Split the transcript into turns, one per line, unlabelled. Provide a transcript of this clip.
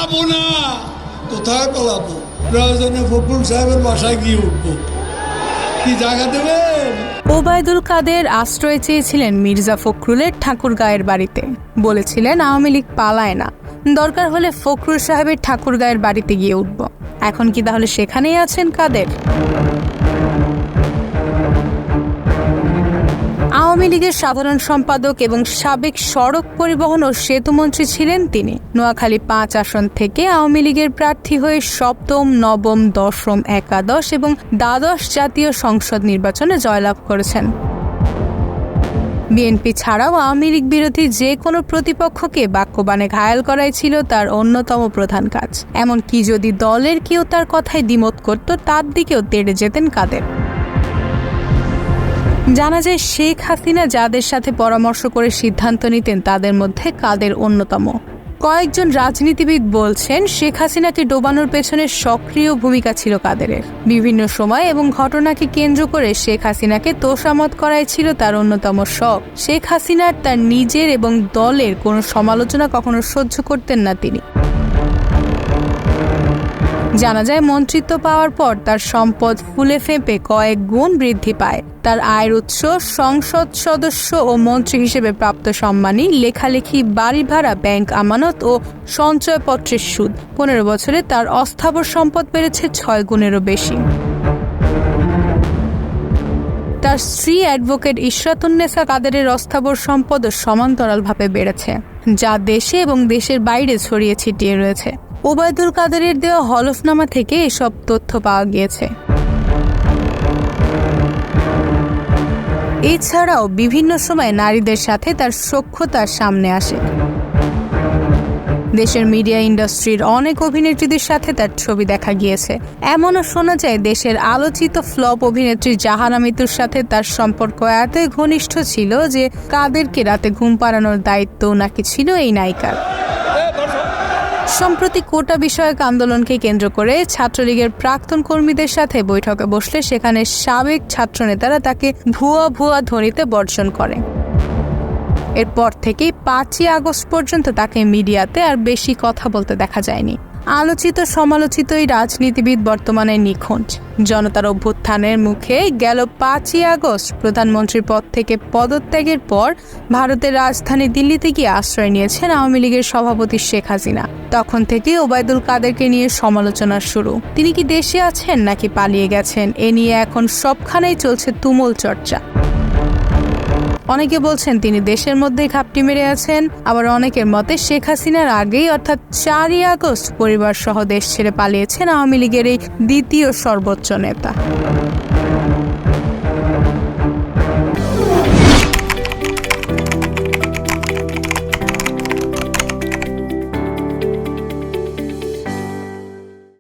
পালাবো না। কোথায় পালাবো? প্রয়োজনে ফখরুল সাহেবের বাসায় গিয়ে উঠবো। কি জায়গা দেবেন?
ওবায়দুল কাদের আশ্রয় চেয়েছিলেন মির্জা ফখরুলের ঠাকুরগাঁয়ের বাড়িতে। বলেছিলেন আওয়ামী লীগ পালায় না, দরকার হলে ফখরুল সাহেবের ঠাকুরগাঁয়ের বাড়িতে গিয়ে উঠব। এখন কি তাহলে সেখানেই আছেন কাদের? আওয়ামী লীগের সাধারণ সম্পাদক এবং সাবেক সড়ক পরিবহন ও সেতুমন্ত্রী ছিলেন তিনি। নোয়াখালী ৫ আসন থেকে আওয়ামী লীগের প্রার্থী হয়ে সপ্তম, নবম, দশম, একাদশ এবং দ্বাদশ জাতীয় সংসদ নির্বাচনে জয়লাভ করেছেন। বিএনপি ছাড়াও আওয়ামী লীগ বিরোধী যে কোনো প্রতিপক্ষকে বাক্যবাণে ঘায়াল করাই ছিল তার অন্যতম প্রধান কাজ। এমনকি যদি দলের কেউ তার কথায় দ্বিমত করত, তার দিকেও তেড়ে যেতেন কাদের। জানা যায় শেখ হাসিনা যাদের সাথে পরামর্শ করে সিদ্ধান্ত নিতেন তাদের মধ্যে কাদের অন্যতম। কয়েকজন রাজনীতিবিদ বলছেন শেখ হাসিনাকে ডোবানোর পেছনে সক্রিয় ভূমিকা ছিল কাদেরের। বিভিন্ন সময় এবং ঘটনাকে কেন্দ্র করে শেখ হাসিনাকে তোষামত করাই ছিল তার অন্যতম শখ। শেখ হাসিনার তার নিজের এবং দলের কোনো সমালোচনা কখনো সহ্য করতেন না তিনি। জানা যায় মন্ত্রিত্ব পাওয়ার পর তার সম্পদ ফুলে ফেঁপে কয়েক গুণ বৃদ্ধি পায়। তার আয়ের উৎস সংসদ সদস্য ও মন্ত্রী হিসেবে প্রাপ্ত সম্মানী, লেখালেখি, বাড়ি ভাড়া, ব্যাংক আমানত ও সঞ্চয়পত্রের সুদ। 15 বছরে তার অস্থাবর সম্পদ বেড়েছে 6 গুণেরও বেশি। তার স্ত্রী অ্যাডভোকেট ইশরাতুন্নেসা কাদেরের অস্থাবর সম্পদও সমান্তরালভাবে বেড়েছে, যা দেশে এবং দেশের বাইরে ছড়িয়ে ছিটিয়ে রয়েছে। ওবায়দুল কাদেরের দেওয়া হলফনামা থেকে এসব তথ্য পাওয়া গিয়েছে। এছাড়াও বিভিন্ন সময় নারীদের সাথে তার সখ্যতার সামনে আসে। দেশের মিডিয়া ইন্ডাস্ট্রির অনেক অভিনেত্রীদের সাথে তার ছবি দেখা গিয়েছে। এমনও শোনা যায় দেশের আলোচিত ফ্লপ অভিনেত্রী জাহানা মিতুর সাথে তার সম্পর্ক এতই ঘনিষ্ঠ ছিল যে কাদেরকে রাতে ঘুম পাড়ানোর দায়িত্ব নাকি ছিল এই নায়িকার। সম্প্রতি কোটা বিষয়ক আন্দোলনকে কেন্দ্র করে ছাত্রলীগের প্রাক্তন কর্মীদের সাথে বৈঠকে বসলে সেখানে সাবেক ছাত্রনেতারা তাকে ভুয়া ধ্বনিতে বর্জন করে। এরপর থেকেই 5ই আগস্ট পর্যন্ত তাকে মিডিয়াতে আর বেশি কথা বলতে দেখা যায়নি। আলোচিত সমালোচিত এই রাজনীতিবিদ বর্তমানে নিখোঁজ। জনতার অভ্যুত্থানের মুখে গেল 5ই আগস্ট প্রধানমন্ত্রীর পদ থেকে পদত্যাগের পর ভারতের রাজধানী দিল্লিতে গিয়ে আশ্রয় নিয়েছেন আওয়ামী লীগের সভাপতি শেখ হাসিনা। তখন থেকে ওবায়দুল কাদেরকে নিয়ে সমালোচনা শুরু। তিনি কি দেশে আছেন নাকি পালিয়ে গেছেন, এ নিয়ে এখন সবখানেই চলছে তুমুল চর্চা। অনেকে বলছেন তিনি দেশের মধ্যেই ঘাপটি মেরে আছেন, আবার অনেকের মতে শেখ হাসিনার আগেই অর্থাৎ 4ই আগস্ট পরিবার সহ দেশ ছেড়ে পালিয়েছেন আওয়ামী লীগের এই দ্বিতীয় সর্বোচ্চ নেতা।